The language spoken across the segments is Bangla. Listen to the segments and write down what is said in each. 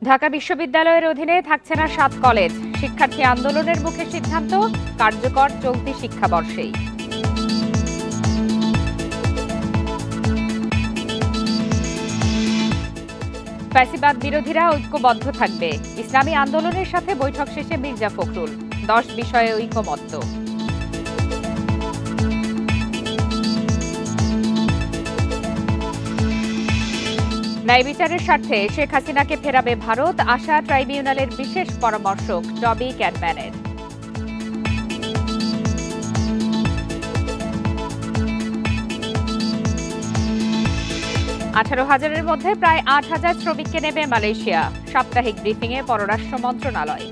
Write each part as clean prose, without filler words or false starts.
ঢাকা বিশ্ববিদ্যালয়ের অধীনে থাকছে না ৭ কলেজ। শিক্ষার্থী আন্দোলনের মুখে সিদ্ধান্ত কার্যকর চলতি শিক্ষাবর্ষেই। ফ্যাসিবাদ বিরোধীরা ঐক্যবদ্ধ থাকবে। ইসলামী আন্দোলনের সাথে বৈঠক শেষে মির্জা ফখরুল 10 বিষয়ে ঐকমত্য। ন্যায় বিচারের স্বার্থে শেখ হাসিনাকে ফেরাবে ভারত, আশা ট্রাইব্যুনালের বিশেষ পরামর্শক টবি ক্যাডম্যানের। $18,000-এর মধ্যে প্রায় 8,000 শ্রমিককে নেবে মালয়েশিয়া, সাপ্তাহিক ব্রিফিংয়ে পররাষ্ট্র মন্ত্রণালয়।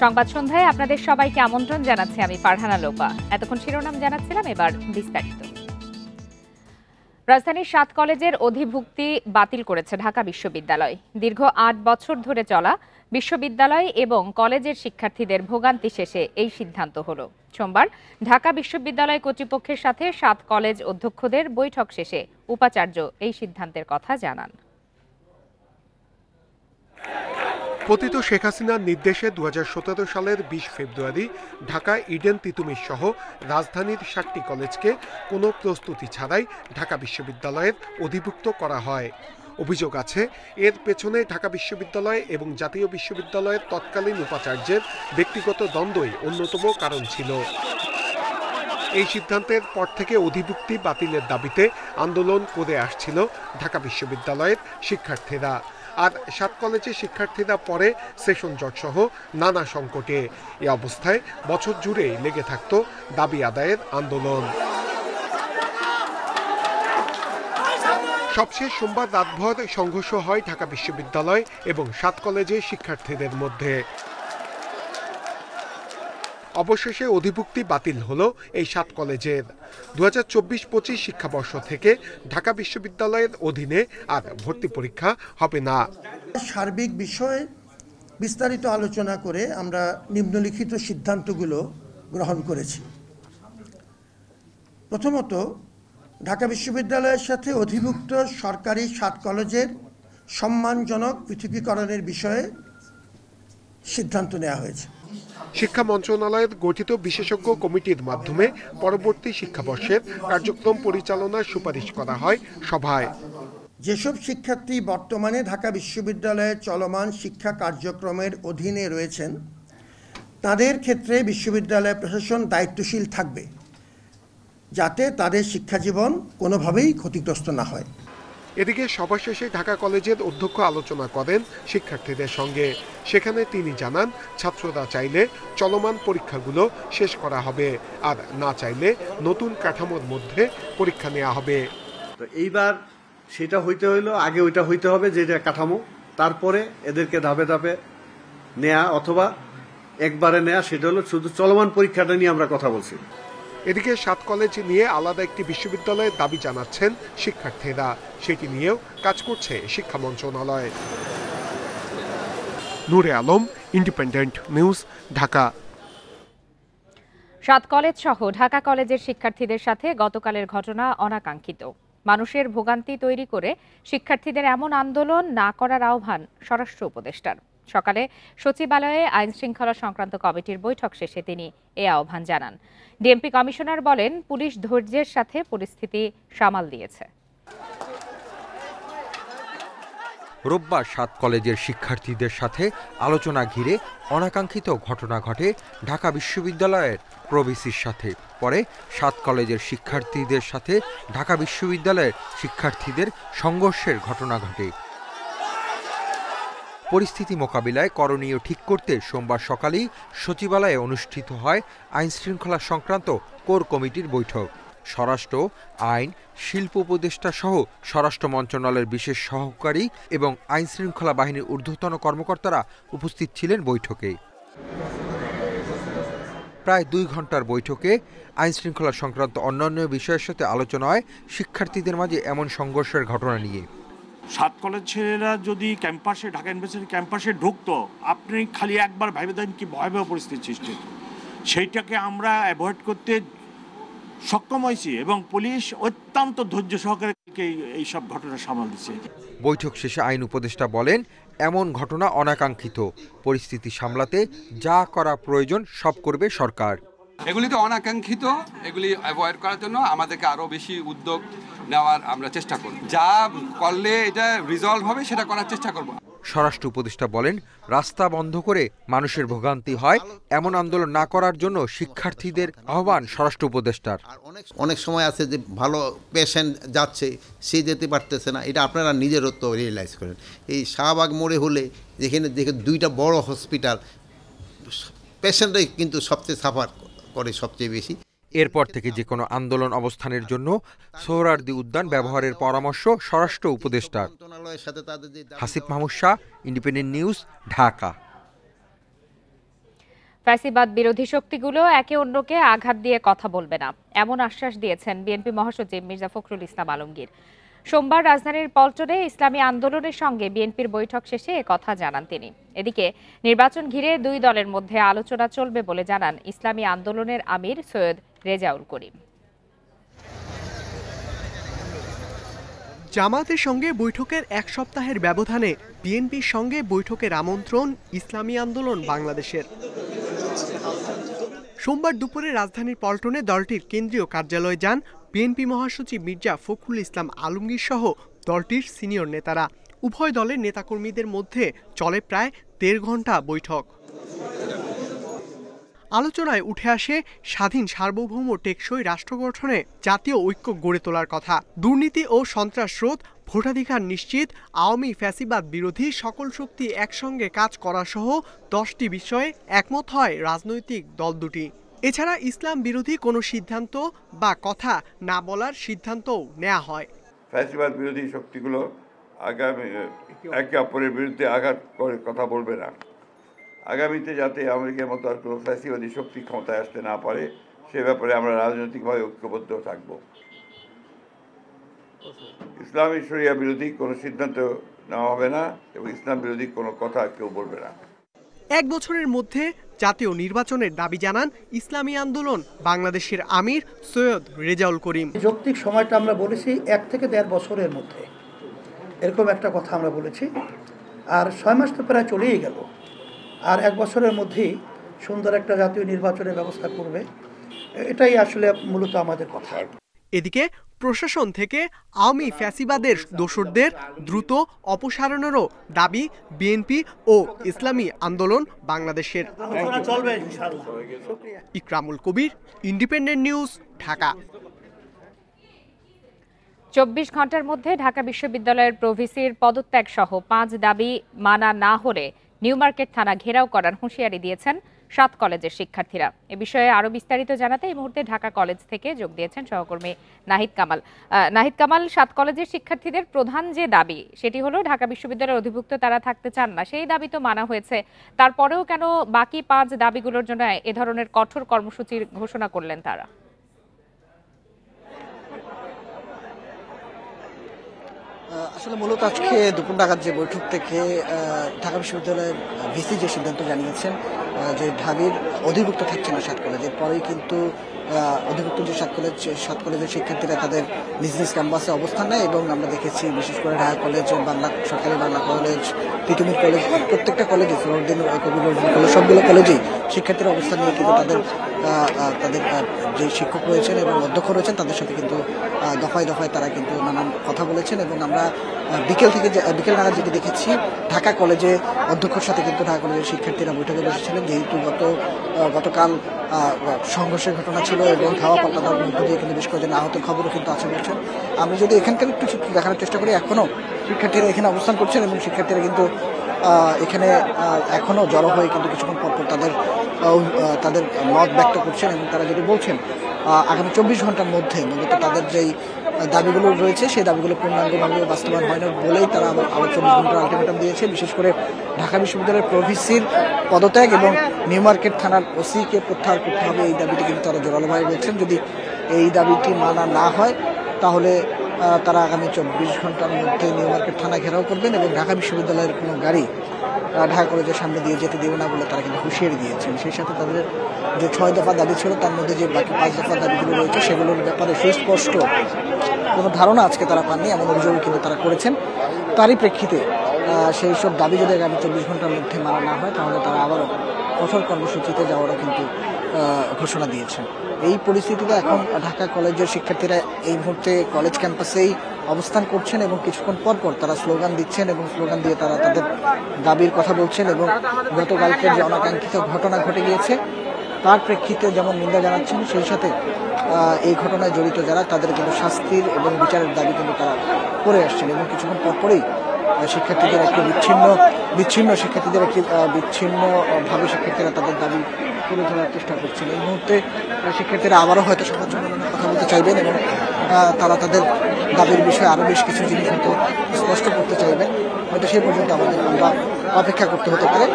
সংবাদ সন্ধ্যায় আপনাদের সবাইকে আমন্ত্রণ জানাচ্ছি আমি ফারহানা লোপা। এতক্ষণ শিরোনাম জানাচ্ছিলাম, এবার বিস্তারিত। রাজধানীর 7 কলেজের অধিভুক্তি বাতিল করেছে ঢাকা বিশ্ববিদ্যালয়। দীর্ঘ 8 বছর ধরে চলা বিশ্ববিদ্যালয় এবং কলেজের শিক্ষার্থীদের ভোগান্তি শেষে এই সিদ্ধান্ত হলো। সোমবার ঢাকা বিশ্ববিদ্যালয় কর্তৃপক্ষের সাথে 7 কলেজ অধ্যক্ষদের বৈঠক শেষে উপাচার্য এই সিদ্ধান্তের কথা জানান। পতিত শেখ হাসিনার নির্দেশে 2017 সালের 20 ফেব্রুয়ারি ঢাকা ইডেন তিতুমির সহ রাজধানীর 7টি কলেজকে কোনো প্রস্তুতি ছাড়াই ঢাকা বিশ্ববিদ্যালয়ের অধিভুক্ত করা হয়। অভিযোগ আছে এর পেছনে ঢাকা বিশ্ববিদ্যালয় এবং জাতীয় বিশ্ববিদ্যালয়ের তৎকালীন উপাচার্যের ব্যক্তিগত দ্বন্দ্বই অন্যতম কারণ ছিল। এই সিদ্ধান্তের পর থেকে অধিভুক্তি বাতিলের দাবিতে আন্দোলন করে আসছিল ঢাকা বিশ্ববিদ্যালয়ের শিক্ষার্থীরা। আর 7 কলেজের শিক্ষার্থীরা পরে সেশন জট সহ নানা সংকটে। এ অবস্থায় বছর জুড়েই লেগে থাকত দাবি আদায়ের আন্দোলন। সবশেষ সোমবার রাতভর সংঘর্ষ হয় ঢাকা বিশ্ববিদ্যালয় এবং 7 কলেজের শিক্ষার্থীদের মধ্যে। অবশেষে অধিভুক্তি বাতিল হলো এই 7 কলেজের। 2024-25 শিক্ষাবর্ষ থেকে ঢাকা বিশ্ববিদ্যালয়ের অধীনে আর ভর্তি পরীক্ষা হবে না। সার্বিক বিষয়ে বিস্তারিত আলোচনা করে আমরা নিম্নলিখিত সিদ্ধান্তগুলো গ্রহণ করেছি। প্রথমত, ঢাকা বিশ্ববিদ্যালয়ের সাথে অধিভুক্ত সরকারি 7 কলেজের সম্মানজনক পৃথকীকরণের বিষয়ে সিদ্ধান্ত নেওয়া হয়েছে। শিক্ষা মন্ত্রণালয়ের গঠিত বিশেষজ্ঞ কমিটির মাধ্যমে পরবর্তী শিক্ষাবর্ষের কার্যক্রম পরিচালনার সুপারিশ করা হয় সভায়। যেসব শিক্ষার্থী বর্তমানে ঢাকা বিশ্ববিদ্যালয়ের চলমান শিক্ষা কার্যক্রমের অধীনে রয়েছেন তাদের ক্ষেত্রে বিশ্ববিদ্যালয় প্রশাসন দায়িত্বশীল থাকবে যাতে তাদের শিক্ষাজীবন কোনোভাবেই ক্ষতিগ্রস্ত না হয়। এদিকে সভা শেষে ঢাকা কলেজের অধ্যক্ষ আলোচনা করেন শিক্ষার্থীদের সঙ্গে। সেখানে তিনি জানান, ছাত্ররা চাইলে চলমান পরীক্ষাগুলো শেষ করা হবে, আর না চাইলে নতুন কাঠামোর মধ্যে পরীক্ষা নেওয়া হবে। তো এইবার সেটা হইতে হইলো, আগে ওইটা হইতে হবে যেটা কাঠামো, তারপরে এদেরকে ধাপে ধাপে নেয়া অথবা একবারে নেয়া, সেটা হলো শুধু চলমান পরীক্ষাটা নিয়ে আমরা কথা বলছি। এদিকে 7 কলেজ নিয়ে আলাদা একটি বিশ্ববিদ্যালয়ের দাবি জানাচ্ছেন শিক্ষার্থীরা। সেটি নিয়েও কাজ করছে শিক্ষা মন্ত্রণালয়। Nure Alam, independent news, Dhaka. 7 college সহ ঢাকা কলেজের শিক্ষার্থীদের সাথে গতকালের ঘটনা অনাকাঙ্ক্ষিত। মানুষের ভোগান্তি তৈরি করে শিক্ষার্থীদের এমন আন্দোলন না করার আহ্বান স্বরাষ্ট্র উপদেষ্টার। সকালে সচিবালয়ে আইন শৃঙ্খলা সংক্রান্ত কমিটির বৈঠক শেষে তিনি এ আহ্বান জানান। ডিএমপি কমিশনার বলেন, পুলিশ ধৈর্যের সাথে পরিস্থিতি সামাল দিয়েছে। রোববার 7 কলেজের শিক্ষার্থীদের সাথে আলোচনা ঘিরে অনাকাঙ্ক্ষিত ঘটনা ঘটে ঢাকা বিশ্ববিদ্যালয়ের প্রভিসির সাথে। পরে 7 কলেজের শিক্ষার্থীদের সাথে ঢাকা বিশ্ববিদ্যালয়ের শিক্ষার্থীদের সংঘর্ষের ঘটনা ঘটে। পরিস্থিতি মোকাবিলায় করণীয় ঠিক করতে সোমবার সকালেই সচিবালয়ে অনুষ্ঠিত হয় আইন শৃঙ্খলা সংক্রান্ত কোর কমিটির বৈঠক। স্বরাষ্ট্র, আইন, শিল্প উপদেষ্টা সহ স্বরাষ্ট্র মন্ত্রণালয়ের বিশেষ সহকারী এবং আইন শৃঙ্খলা বাহিনীর ঊর্ধ্বতন কর্মকর্তারা উপস্থিত ছিলেন বৈঠকে। প্রায় 2 ঘন্টার বৈঠকে আইন শৃঙ্খলা সংক্রান্ত অন্যান্য বিষয়ের সাথে আলোচনা হয় শিক্ষার্থীদের মাঝে এমন সংঘর্ষের ঘটনা নিয়ে। 7 কলেজ ছেলেরা যদি ক্যাম্পাসে, ঢাকা ইউনিভার্সিটি ক্যাম্পাসে ঢুকতো, আপনি খালি একবার ভেবে দেন কি ভয়াবহ পরিস্থিতি সৃষ্টি। সেইটাকে আমরা অ্যাভয়েড করতে সক্ষম হয়েছি এবং পুলিশ অত্যন্ত ধৈর্য সহকারে এইসব ঘটনা সামাল দিচ্ছে। বৈঠক শেষে আইন উপদেষ্টা বলেন, এমন ঘটনা অনাকাঙ্ক্ষিত, পরিস্থিতি সামলাতে যা করা প্রয়োজন সব করবে সরকার। এগুলি তো অনাকাঙ্ক্ষিত, এগুলি অ্যাভয়েড করার জন্য আমাদেরকে আরও বেশি উদ্যোগ নেওয়ার আমরা চেষ্টা করব। যা করলে এটা রিজলভ হবে সেটা করার চেষ্টা করব। স্বরাষ্ট্র উপদেষ্টা বলেন, রাস্তা বন্ধ করে মানুষের ভোগান্তি হয় এমন আন্দোলন না করার জন্য শিক্ষার্থীদের আহ্বান স্বরাষ্ট্র উপদেষ্টার। অনেক সময় আছে যে ভালো পেশেন্ট যাচ্ছে, সে যেতে পারতেছে না, এটা আপনারা নিজেরও তো রিয়েলাইজ করেন। এই শাহবাগ মোড়ে হলে যেখানে দেখে দুইটা বড় হসপিটাল, পেশেন্টরাই কিন্তু সবচেয়ে সাফার করে সবচেয়ে বেশি। এরপর থেকে যে কোনো আন্দোলন অবস্থানের জন্য সোহরাওয়ার্দী উদ্যান ব্যবহারের পরামর্শ স্বরাষ্ট্র উপদেষ্টার। Hasib Mahmud Shah, independent news, Dhaka. ফ্যাসিবাদ বিরোধী শক্তিগুলো একে অন্যকে আঘাত দিয়ে কথা বলবে না, এমন আশ্বাস দিয়েছেন বিএনপি মহাসচিব মির্জা ফখরুল ইসলাম আলমগীর। সোমবার রাজধানীর পল্টনে ইসলামী আন্দোলনের সঙ্গে বিএনপির বৈঠক শেষে একথা জানান তিনি। এদিকে নির্বাচন ঘিরে দুই দলের মধ্যে আলোচনা চলবে বলে জানান ইসলামী আন্দোলনের আমির সৈয়দ রেজাউল করিম। জামাতের সঙ্গে বৈঠকের এক সপ্তাহের ব্যবধানে বিএনপির সঙ্গে বৈঠকের আমন্ত্রণ ইসলামী আন্দোলন বাংলাদেশের। সোমবার দুপুরে রাজধানীর পল্টনে দলটির কেন্দ্রীয় কার্যালয়ে যান বিএনপি মহাসচিব মির্জা ফখরুল ইসলাম আলমগীর সহ দলটির সিনিয়র নেতারা। উভয় দলের নেতাকর্মীদের মধ্যে চলে প্রায় ১.৫ ঘণ্টা বৈঠক। আলোচনায় উঠে আসে স্বাধীন সার্বভৌম টেকসই রাষ্ট্র গঠনে জাতীয় ঐক্য গড়ে তোলার কথা, দুর্নীতি ও সন্ত্রাসরোধ, ভোটাধিকার নিশ্চিত, আওয়ামী ফ্যাসিবাদ বিরোধী সকল শক্তি একসঙ্গে কাজ করা সহ 10টি বিষয়ে একমত হয় রাজনৈতিক দল দুটি। এছাড়া ইসলাম বিরোধী কোনো সিদ্ধান্ত বা কথা না বলার সিদ্ধান্তও নেওয়া হয়। ফ্যাসিবাদ বিরোধী শক্তিগুলো আগামী একে অপরের বিরুদ্ধে আঘাত করে কথা বলবে না। আগামীতে যাতে আমেরিকার মতো আর কোনো ফ্যাসিবাদী শক্তি ক্ষমতায় আসতে না পারে সে ব্যাপারে আমরা রাজনৈতিকভাবে ঐক্যবদ্ধ থাকব। ইসলামী শরিয়া বিরোধী কোনো সিদ্ধান্ত নেওয়া হবে না এবং ইসলাম বিরোধী কোনো কথা কেউ বলবে না। 1 বছরের মধ্যে জাতীয় নির্বাচনের দাবি জানান ইসলামী আন্দোলন বাংলাদেশের আমির সৈয়দ রেজাউল করিম। যৌক্তিক সময়টা আমরা বলেছি 1 থেকে 1.5 বছরের মধ্যে, এরকম একটা কথা আমরা বলেছি। আর 6 মাস তো প্রায় চলেই গেল, আর 1 বছরের মধ্যেই সুন্দর একটা জাতীয় নির্বাচনের ব্যবস্থা করবে, এটাই আসলে মূলত আমাদের কথা। এদিকে প্রশাসন থেকে আওয়ামী ফ্যাসিবাদের দোসরদের দ্রুত অপসারণেরও দাবি বিএনপি ও ইসলামী আন্দোলন বাংলাদেশের। ইকরামুল কবির, ইন্ডিপেন্ডেন্ট নিউজ, ঢাকা। 24 ঘন্টার মধ্যে ঢাকা বিশ্ববিদ্যালয়ের প্রভিসির পদত্যাগ সহ 5 দাবি মানা না হলে নিউ মার্কেট থানা ঘেরাও করার হুঁশিয়ারি দিয়েছেন 7 কলেজের শিক্ষার্থীরা। এ বিষয়ে আরো বিস্তারিত জানাতে এই মুহূর্তে ঢাকা কলেজ থেকে যোগ দিয়েছেন সহকর্মী নাহিদ কামাল। নাহিদ কামাল, 7 কলেজের শিক্ষার্থীদের প্রধান যে দাবি সেটি হলো ঢাকা বিশ্ববিদ্যালয়ের অধিভুক্ত তারা থাকতে চান না, সেই দাবি তো মানা হয়েছে, তারপরেও কেন বাকি 5 দাবিগুলোর জন্য এ ধরনের কঠোর কর্মসূচির ঘোষণা করলেন তারা? আসলে মূলত আজকে দুপুর নাগাদ যে বৈঠক থেকে ঢাকা বিশ্ববিদ্যালয়ের ভিসি যে সিদ্ধান্ত জানিয়েছেন যে ঢাবির অধিভুক্ত থাকছে না 7 কলেজের পরেই কিন্তু অধিভুক্ত যে 7 কলেজের শিক্ষার্থীরা তাদের নিজ নিজ ক্যাম্পাসে অবস্থান নেয় এবং আমরা দেখেছি বিশেষ করে ঢাকা কলেজ, বাংলা সরকারি বাংলা কলেজ, তিতুমির কলেজ, প্রত্যেকটা কলেজে ফ্লোরদিন কবির কলেজ সবগুলো কলেজেই শিক্ষার্থীরা অবস্থান নিয়ে কিন্তু তাদের যে শিক্ষক রয়েছেন এবং অধ্যক্ষ রয়েছেন তাদের সাথে কিন্তু দফায় দফায় তারা কিন্তু নানান কথা বলেছেন এবং আমরা বিকেল নাগাদ যেটি দেখেছি ঢাকা কলেজে অধ্যক্ষের সাথে কিন্তু ঢাকা কলেজের শিক্ষার্থীরা বৈঠকে বসেছিলেন, যেহেতু গতকাল সংঘর্ষের ঘটনা ছিল এবং ধাওয়া পাল্টানোর মধ্য দিয়ে কিন্তু বেশ কয়েকজন আহতের খবরও কিন্তু আছে বলছেন। আমি যদি এখানকার একটু দেখানোর চেষ্টা করি, এখনও শিক্ষার্থীরা এখানে অবস্থান করছেন এবং শিক্ষার্থীরা কিন্তু এখানে এখনও জড়ো হয়ে কিন্তু কিছুক্ষণ পর তাদের মত ব্যক্ত করছেন এবং তারা যেটি বলছেন আগামী 24 ঘন্টার মধ্যে মূলত তাদের যেই দাবিগুলো রয়েছে সেই দাবিগুলো পূর্ণাঙ্গভাবে বাস্তবায়ন হয় না বলেই তারা আবার 24 ঘন্টার আলটিমেটাম দিয়েছে। বিশেষ করে ঢাকা বিশ্ববিদ্যালয়ের প্রভিসির পদত্যাগ এবং নিউ মার্কেট থানার ওসিকে প্রত্যাহার করতে হবে, এই দাবিটি কিন্তু তারা জোরালোভাবে বলছেন। যদি এই দাবিটি মানা না হয় তাহলে তারা আগামী 24 ঘন্টার মধ্যে নিউ মার্কেট থানা ঘেরাও করবেন এবং ঢাকা বিশ্ববিদ্যালয়ের কোনো গাড়ি ঢাকা কলেজের সামনে দিয়ে যেতে দেবে না বলে তারা কিন্তু হুঁশিয়ারি দিয়েছেন। সেই সাথে তাদের যে 6 দফা দাবি ছিল তার মধ্যে যে বাকি 5 দফা দাবিগুলো রয়েছে সেগুলোর ব্যাপারে সুস্পষ্ট কোনো ধারণা আজকে তারা পাননি, এমন অভিযোগ কিন্তু তারা করেছেন। তারই প্রেক্ষিতে সেই সব দাবি যদি আগামী 24 ঘন্টার মধ্যে মানা না হয় তাহলে তারা আবারও কঠোর কর্মসূচিতে যাওয়ারও কিন্তু ঘোষণা দিয়েছেন। এই পরিস্থিতিতে এখন ঢাকা কলেজের শিক্ষার্থীরা এই মুহূর্তে কলেজ ক্যাম্পাসেই অবস্থান করছেন এবং কিছুক্ষণ পর পর তারা স্লোগান দিচ্ছেন এবং স্লোগান দিয়ে তারা তাদের দাবির কথা বলছেন এবং গতকালকের যে অনাকাঙ্ক্ষিত ঘটনা ঘটে গিয়েছে তার প্রেক্ষিতে যেমন নিন্দা জানাচ্ছেন, সেই সাথে এই ঘটনায় জড়িত যারা তাদের কিন্তু শাস্তির এবং বিচারের দাবি কিন্তু তারা করে আসছেন এবং কিছুক্ষণ পরপরই শিক্ষার্থীদের একটি বিচ্ছিন্নভাবে শিক্ষার্থীরা তাদের দাবি তুলে ধরার চেষ্টা করছেন। এই মুহূর্তে শিক্ষার্থীরা আবারও হয়তো সংবাদ সম্মেলনে কথা বলতে চাইবেন এবং তারা তাদের দাবির বিষয়ে আরও বেশ কিছু জিনিস হয়তো স্পষ্ট করতে চাইবেন। হয়তো সেই পর্যন্ত আমরা অপেক্ষা করতে হতে পারে।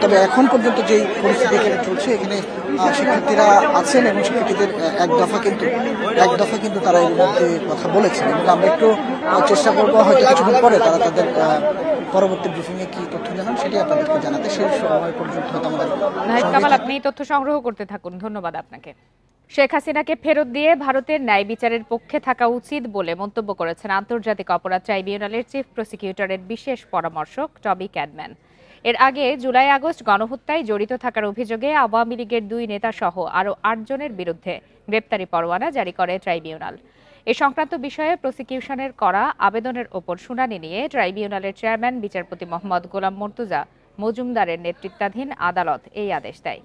তবে এখন পর্যন্ত যেই পরিস্থিতি এখানে চলছে, এখানে শিক্ষার্থীরা আছেন এবং শিক্ষার্থীদের এক দফা কিন্তু তারা এর মধ্যে কথা বলেছেন এবং আমরা একটু চেষ্টা করবো হয়তো কিছুক্ষণ পরে তারা তাদের পরবর্তী ব্রিফিংয়ে কি তথ্য জানান সেটি আপনাদেরকে জানাতে। সেই সময় পর্যন্ত হয়তো আমাদের নাহিদ কামাল, আপনি তথ্য সংগ্রহ করতে থাকুন। ধন্যবাদ আপনাকে। শেখ হাসিনাকে ফেরত দিয়ে ভারতের ন্যায় বিচারের পক্ষে থাকা উচিত বলে মন্তব্য করেছেন আন্তর্জাতিক অপরাধ ট্রাইব্যুনালের চিফ প্রসিকিউটরের বিশেষ পরামর্শক টবি ক্যাডম্যান। এর আগে জুলাই আগস্ট গণহত্যায় জড়িত থাকার অভিযোগে আওয়ামী লীগের 2 নেতা সহ আরও 8 জনের বিরুদ্ধে গ্রেপ্তারি পরোয়ানা জারি করে ট্রাইব্যুনাল। এ সংক্রান্ত বিষয়ে প্রসিকিউশনের করা আবেদনের ওপর শুনানি নিয়ে ট্রাইব্যুনালের চেয়ারম্যান বিচারপতি মোহাম্মদ গোলাম মর্তুজা মজুমদারের নেতৃত্বাধীন আদালত এই আদেশ দেয়।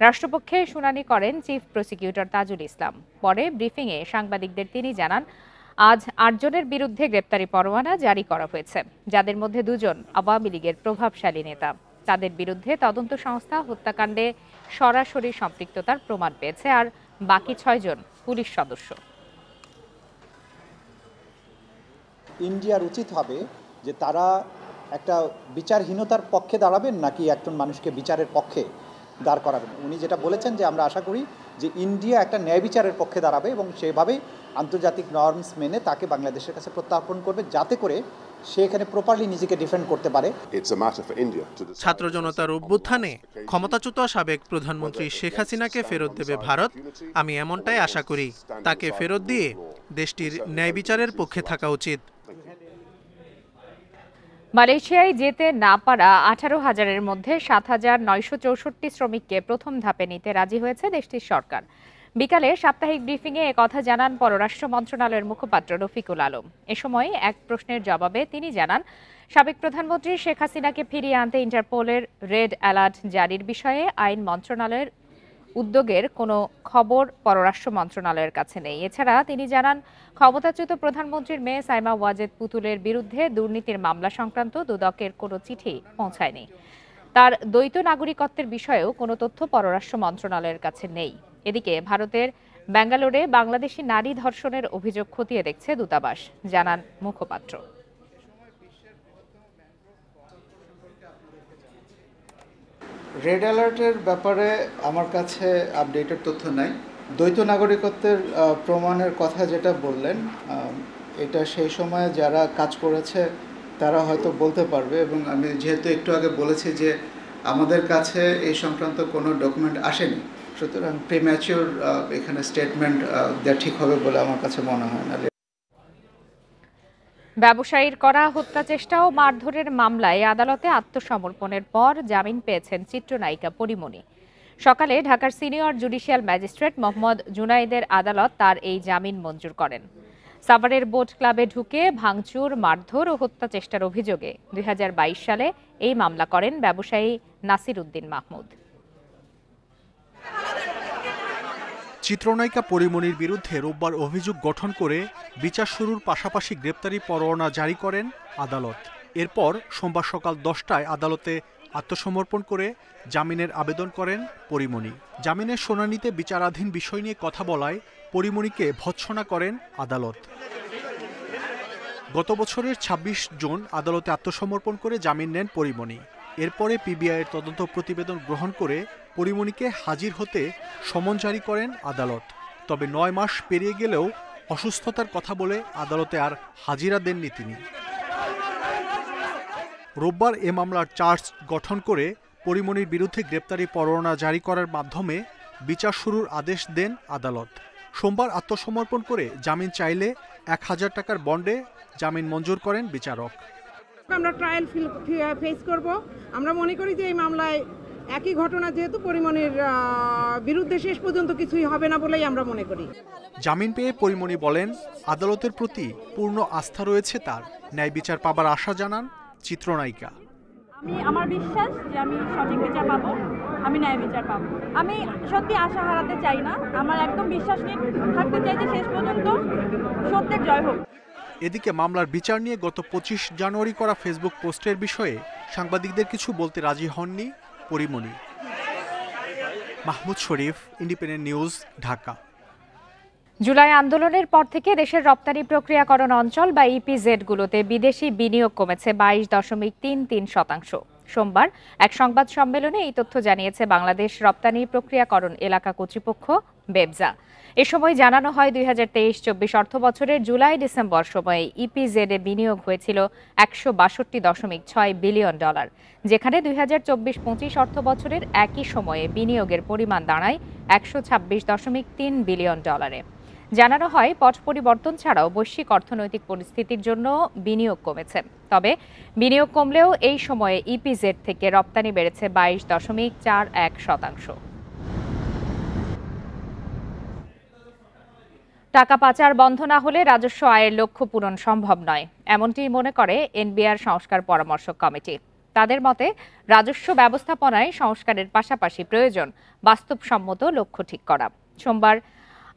রাষ্ট্রপক্ষে শুনানি করেন চিফ প্রসিকিউটর তাজুল ইসলাম। পরে ব্রিফিংয়ে সাংবাদিকদের তিনি জানান, আজ 8 জনের বিরুদ্ধে গ্রেপ্তারি পরোয়ানা জারি করা হয়েছে, যাদের মধ্যে 2 জন আওয়ামী লীগের প্রভাবশালী নেতা। তাদের বিরুদ্ধে তদন্ত সংস্থা হত্যাকাণ্ডে সরাসরি সম্পৃক্ততার প্রমাণ পেয়েছে, আর বাকি 6 জন পুলিশ সদস্য। ইন্ডিয়ার উচিত হবে যে তারা একটা বিচারহীনতার পক্ষে দাঁড়াবেন নাকি একজন মানুষকে বিচারের পক্ষে দাঁড় করাবেন। উনি যেটা বলেছেন যে আমরা আশা করি যে ইন্ডিয়া একটা ন্যায় বিচারের পক্ষে দাঁড়াবে এবং সেভাবেই আন্তর্জাতিক নর্মস মেনে তাকে বাংলাদেশের কাছে প্রত্যার্পণ করবে, যাতে করে সে এখানে প্রপারলি নিজেকে ডিফেন্ড করতে পারে। ছাত্র জনতার অভ্যুত্থানে ক্ষমতাচ্যুত সাবেক প্রধানমন্ত্রী শেখ হাসিনাকে ফেরত দেবে ভারত, আমি এমনটাই আশা করি। তাকে ফেরত দিয়ে দেশটির ন্যায় বিচারের পক্ষে থাকা উচিত। মালয়েশিয়ায় যেতে না পারা 18,000-এর মধ্যে 7,964 শ্রমিককে প্রথম ধাপে নিতে রাজি হয়েছে দেশটির সরকার। বিকালে সাপ্তাহিক ব্রিফিংয়ে একথা জানান পররাষ্ট্র মন্ত্রণালয়ের মুখপাত্র রফিকুল আলম। এ সময় এক প্রশ্নের জবাবে তিনি জানান, সাবেক প্রধানমন্ত্রী শেখ হাসিনাকে ফিরিয়ে আনতে ইন্টারপোলের রেড অ্যালার্ট জারির বিষয়ে আইন মন্ত্রণালয়ের উদ্যোগের কোনো খবর পররাষ্ট্র মন্ত্রণালয়ের কাছে নেই। এছাড়া তিনি জানান, ক্ষমতাচ্যুত প্রধানমন্ত্রীর মেয়ে সাইমা ওয়াজেদ পুতুলের বিরুদ্ধে দুর্নীতির মামলা সংক্রান্ত দুদকের কোনো চিঠি পৌঁছায়নি। তার দ্বৈত নাগরিকত্বের বিষয়েও কোনো তথ্য পররাষ্ট্র মন্ত্রণালয়ের কাছে নেই। এদিকে ভারতের ব্যাঙ্গালোরে বাংলাদেশি নারী ধর্ষণের অভিযোগ খতিয়ে দেখছে দূতাবাস, জানান মুখপাত্র। রেড অ্যালার্টের ব্যাপারে আমার কাছে আপডেটেড তথ্য নাই। দ্বৈত নাগরিকত্বের প্রমাণের কথা যেটা বললেন, এটা সেই সময় যারা কাজ করেছে তারা হয়তো বলতে পারবে, এবং আমি যেহেতু একটু আগে বলেছি যে আমাদের কাছে এই সংক্রান্ত কোনো ডকুমেন্ট আসেনি, সুতরাং প্রিম্যাচিওর এখানে স্টেটমেন্ট দেওয়া ঠিক হবে বলে আমার কাছে মনে হয় না। ব্যবসায়ীর করা হত্যা চেষ্টা ও মারধরের মামলায় আদালতে আত্মসমর্পণের পর জামিন পেয়েছেন চিত্রনায়িকা পরিমণি। সকালে ঢাকার সিনিয়র জুডিশিয়াল ম্যাজিস্ট্রেট মোহাম্মদ জুনাইদের আদালত তার এই জামিন মঞ্জুর করেন। সাভারের বোট ক্লাবে ঢুকে ভাঙচুর, মারধর ও হত্যা চেষ্টার অভিযোগে 2022 সালে এই মামলা করেন ব্যবসায়ী নাসির উদ্দিন মাহমুদ। চিত্রনায়িকা পরিমণির বিরুদ্ধে রোববার অভিযোগ গঠন করে বিচার শুরুর পাশাপাশি গ্রেপ্তারি পরোয়ানা জারি করেন আদালত। এরপর সোমবার সকাল 10টায় আদালতে আত্মসমর্পণ করে জামিনের আবেদন করেন পরিমণি। জামিনের শুনানিতে বিচারাধীন বিষয় নিয়ে কথা বলায় পরিমণিকে ভৎসনা করেন আদালত। গত বছরের 26 জুন আদালতে আত্মসমর্পণ করে জামিন নেন পরিমণি। এরপরে পিবিআইয়ের তদন্ত প্রতিবেদন গ্রহণ করে পরিমণিকে হাজির হতে সমন জারি করেন আদালত। তবে 9 মাস পেরিয়ে গেলেও অসুস্থতার কথা বলে আদালতে আর হাজিরা দেননি তিনি। রোববার এ মামলার চার্জ গঠন করে পরিমণির বিরুদ্ধে গ্রেপ্তারি পরোয়ানা জারি করার মাধ্যমে বিচার শুরুর আদেশ দেন আদালত। সোমবার আত্মসমর্পণ করে জামিন চাইলে ১,০০০ টাকার বন্ডে জামিন মঞ্জুর করেন বিচারক। আমরা ট্রায়াল ফেস করব। আমরা মনে করি যে এই মামলায় একই ঘটনা যেহেতু পরিমণির বিরুদ্ধে শেষ পর্যন্ত কিছুই হবে না বলেই আমরা মনে করি। জামিন পেয়ে পরিমণি বলেন আদালতের প্রতি পূর্ণ আস্থা রয়েছে তার। ন্যায় বিচার পাবার আশা জানান চিত্রনায়িকা। আমার বিশ্বাস যে আমি সঠিক বিচার পাবো, আমি ন্যায় বিচার পাবো। আমি সত্যি আশা হারাতে চাই না, আমার একদম বিশ্বাস নিয়ে থাকতে চাই যে শেষ পর্যন্ত সত্যের জয় হোক। এদিকে মামলার বিচার নিয়ে গত ২৫ জানুয়ারি করা ফেসবুক পোস্টের বিষয়ে সাংবাদিকদের কিছু বলতে রাজি হননি পরিমণি। মাহমুদ শরীফ, ইন্ডিপেন্ডেন্ট নিউজ, ঢাকা। জুলাই আন্দোলনের পর থেকে দেশের রপ্তানি প্রক্রিয়াকরণ অঞ্চল বা ইপিজেডগুলোতে বিদেশি বিনিয়োগ কমেছে 22.33%। সোমবার এক সংবাদ সম্মেলনে এই তথ্য জানিয়েছে বাংলাদেশ রপ্তানি প্রক্রিয়াকরণ এলাকা কর্তৃপক্ষ বেবজা। এ সময় জানানো হয় 2023-24 অর্থবছরের জুলাই-ডিসেম্বর সময়ে ইপিজেডে বিনিয়োগ হয়েছিল $162.6 বিলিয়ন, যেখানে 2024-25 অর্থবছরের একই সময়ে বিনিয়োগের পরিমাণ দাঁড়ায় $126.3 বিলিয়ন। জানানো হয় পট পরিবর্তন ছাড়াও বৈশ্বিক অর্থনৈতিক পরিস্থিতির জন্য বিনিয়োগ কমেছে। তবে বিনিয়োগ কমলেও এই সময়ে ইপিজেড থেকে রপ্তানি বেড়েছে 22.41%। টাকা পাচার বন্ধ না হলে রাজস্ব আয়ের লক্ষ্য পূরণ সম্ভব নয়, এমনটি মনে করে এনবিআর সংস্কার পরামর্শক কমিটি। তাদের মতে রাজস্ব ব্যবস্থাপনায় সংস্কারের পাশাপাশি প্রয়োজন বাস্তবসম্মত লক্ষ্য ঠিক করা। সোমবার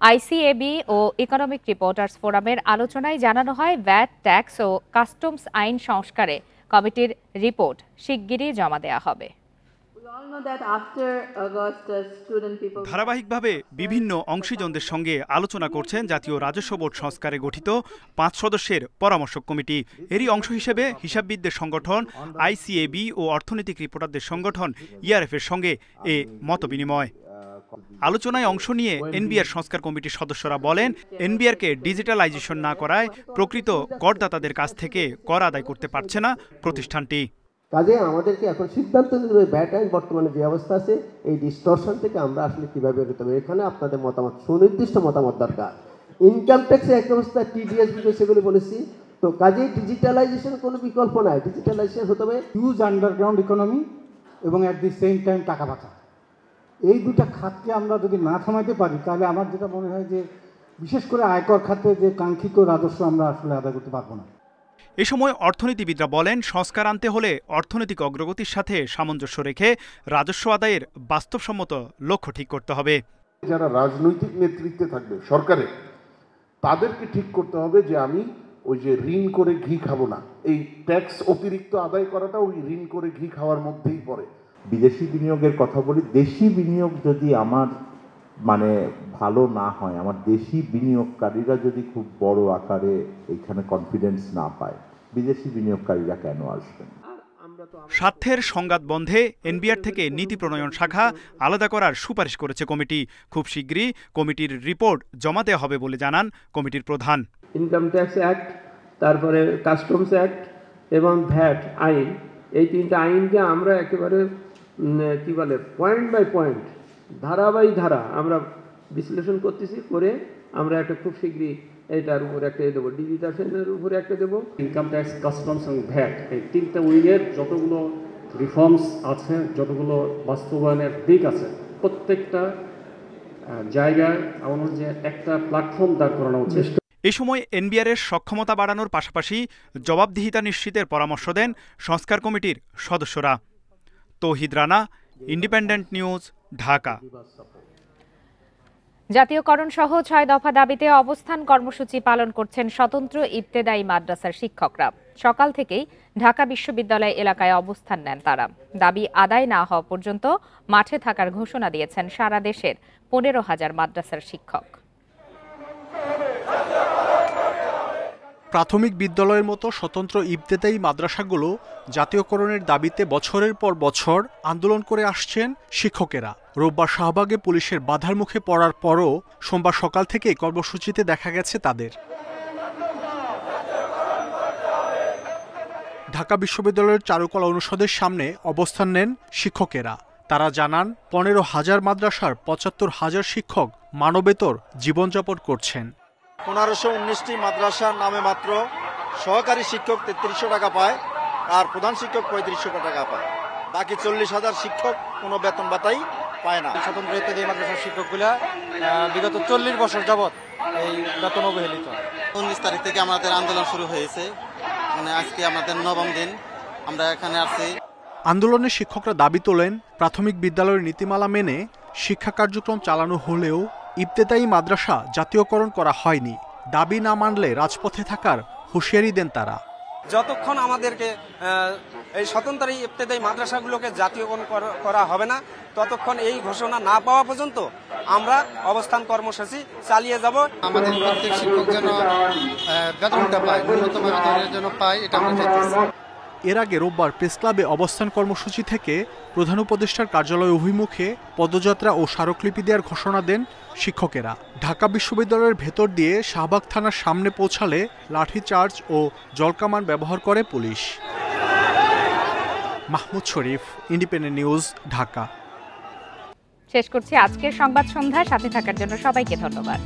আইসিএবি ও ইকোনমিক রিপোর্টার্স ফোরামের আলোচনায় জানানো হয় ভ্যাট, ট্যাক্স ও কাস্টমস আইন সংস্কারে কমিটির রিপোর্ট শিগগিরই জমা দেওয়া হবে। ধারাবাহিকভাবে বিভিন্ন অংশীজনদের সঙ্গে আলোচনা করছেন জাতীয় রাজস্ব বোর্ড সংস্কারে গঠিত 5 সদস্যের পরামর্শক কমিটি। এরই অংশ হিসেবে হিসাববিদদের সংগঠন আইসিএবি ও অর্থনৈতিক রিপোর্টারদের সংগঠন ইআরএফ এর সঙ্গে এ মতবিনিময়। আলোচনায় অংশ নিয়ে এনবিআর সংস্কার কমিটির সদস্যরা বলেন, এনবিআরকে ডিজিটালাইজেশন না করায় প্রকৃত করদাতাদের কাছ থেকে কর আদায় করতে পারছে না প্রতিষ্ঠানটি। কাজে আমাদেরকে এখন সিদ্ধান্ত নিতে হবে ব্যাট আইন বর্তমানে যে অবস্থা আছে এই ডিস্টরশন থেকে আমরা আসলে কীভাবে বেরোতে হবে। এখানে আপনাদের মতামত, সুনির্দিষ্ট মতামত দরকার। ইনকাম ট্যাক্সের এক অবস্থা টিডিএস বিষয় সেগুলো বলেছি, তো কাজে ডিজিটালাইজেশন কোনো বিকল্প নাই। ডিজিটালাইজেশন হতে হবে হিউজ আন্ডারগ্রাউন্ড ইকোনমি এবং অ্যাট দি সেম টাইম টাকা পাচার। এই দুটা খাতকে আমরা যদি না থামাইতে পারি তাহলে আমার যেটা মনে হয় যে বিশেষ করে আয়কর খাতে যে কাঙ্ক্ষিত রাজস্ব আমরা আসলে আদায় করতে পারবো না। এ সময় অর্থনীতিবিদরা বলেন, সংস্কার আনতে হলে অর্থনৈতিক অগ্রগতির সাথে সামঞ্জস্য রেখে রাজস্ব আদায়ের বাস্তবসম্মত লক্ষ্য ঠিক করতে হবে। যারা রাজনৈতিক নেতৃত্বে থাকবে সরকারে, তাদেরকে ঠিক করতে হবে যে আমি ওই যে ঋণ করে ঘি খাবো না। এই ট্যাক্স অতিরিক্ত আদায় করাটা ওই ঋণ করে ঘি খাওয়ার মধ্যেই পড়ে। বিদেশি বিনিয়োগের কথা বলি, দেশি বিনিয়োগ যদি আমার ভালো না হয়, আমার দেশি বিনিয়োগকারীরা যদি খুব বড় আকারে এখানে কনফিডেন্স না পায়, বিদেশি বিনিয়োগকারীরা কেন আসবেন? স্বার্থের সংঘাত বন্ধে এনবিআর থেকে নীতি প্রণয়ন শাখা আলাদা করার সুপারিশ করেছে কমিটি। খুব শীঘ্রই কমিটির রিপোর্ট জমা দেওয়া হবে বলে জানান কমিটির প্রধান। ইনকাম ট্যাক্স অ্যাক্ট, তারপরে কাস্টমস অ্যাক্ট এবং ভ্যাট আইন, এই তিনটা আইনকে আমরা একেবারে কি বলে পয়েন্ট বাই পয়েন্ট, ধারা বাই ধারা আমরা বিশ্লেষণ করতেছি, করে আমরা একটা খুব শীঘ্রই এটার উপর একটা দেবো, ডিজিটালাইজেশনের উপরে একটা দেবো। ইনকাম ট্যাক্স, কাস্টমস এবং ভ্যাট, এই তিনটা উইংয়ের যতগুলো রিফর্মস আছে, যতগুলো বাস্তবায়নের দিক আছে, প্রত্যেকটা জায়গায় আমাদের যে একটা প্ল্যাটফর্ম দাঁড় করানো উচিত। এই সময় এনবিআরের সক্ষমতা বাড়ানোর পাশাপাশি জবাবদিহিতা নিশ্চিতের পরামর্শ দেন সংস্কার কমিটির সদস্যরা। তৌহিদ রানা, ইন্ডিপেন্ডেন্ট নিউজ, ঢাকা। জাতীয়করণ সহ 6 দফা দাবিতে অবস্থান কর্মসূচি পালন করছেন স্বতন্ত্র ইবতেদায়ী মাদ্রাসার শিক্ষকরা। সকাল থেকেই ঢাকা বিশ্ববিদ্যালয় এলাকায় অবস্থান নেন তারা। দাবি আদায় না হওয়া পর্যন্ত মাঠে থাকার ঘোষণা দিয়েছেন সারা দেশের 15,000 মাদ্রাসার শিক্ষক। প্রাথমিক বিদ্যালয়ের মতো স্বতন্ত্র ইবতেদায়ী মাদ্রাসাগুলো জাতীয়করণের দাবিতে বছরের পর বছর আন্দোলন করে আসছেন শিক্ষকেরা। রোববার শাহবাগে পুলিশের বাধার মুখে পড়ার পরও সোমবার সকাল থেকে কর্মসূচিতে দেখা গেছে তাদের। ঢাকা বিশ্ববিদ্যালয়ের চারুকলা অনুষদের সামনে অবস্থান নেন শিক্ষকেরা। তারা জানান 15,000 মাদ্রাসার 75,000 শিক্ষক মানবেতর জীবনযাপন করছেন। 1519টি মাদ্রাসার নামে মাত্র সহকারী শিক্ষক 3300 টাকা পায় আর প্রধান শিক্ষক 3500 টাকা পায়। বাকি 40,000 শিক্ষক কোনো বেতন ভাতাই পায় না। স্বতন্ত্র ইত্যাদি মাদ্রাসার শিক্ষকগুলা বিগত 40 বছর যাবৎ এই বেতন অবহেলিত। 19 তারিখ থেকে আমাদের আন্দোলন শুরু হয়েছে, মানে আজকে আমাদের 9ম দিন আমরা এখানে আছি। আন্দোলনে শিক্ষকরা দাবি তোলেন প্রাথমিক বিদ্যালয়ের নীতিমালা মেনে শিক্ষা কার্যক্রম চালানো হলেও ইবতেদায়ী মাদ্রাসা জাতীয়করণ করা হয়নি। দাবি না মানলে রাজপথে থাকার হুঁশিয়ারি দেন তারা। যতক্ষণ আমাদেরকে এই স্বতন্ত্র ইবতেদায়ী মাদ্রাসাগুলোকে জাতীয়করণ করা হবে না, ততক্ষণ এই ঘোষণা না পাওয়া পর্যন্ত আমরা অবস্থান কর্মসূচি চালিয়ে যাব। আমাদের প্রত্যেক শিক্ষক যেন বেতনটা পায়, ন্যূনতম বেতনের জন্য পায়, এটা আমরা চাইতেছি। এর আগে রোববার প্রেসক্লাবে অবস্থান কর্মসূচি থেকে প্রধান উপদেষ্টার কার্যালয় অভিমুখে পদযাত্রা ও স্মারকলিপি দেওয়ার ঘোষণা দেন শিক্ষকেরা। ঢাকা বিশ্ববিদ্যালয়ের ভেতর দিয়ে শাহবাগ থানার সামনে পৌঁছালে লাঠিচার্জ ও জলকামান ব্যবহার করে পুলিশ। মাহমুদ শরীফ, ইন্ডিপেন্ডেন্ট নিউজ, ঢাকা। শেষ করছি আজকের সংবাদ সন্ধ্যা। সাথে থাকার জন্য সবাইকে ধন্যবাদ।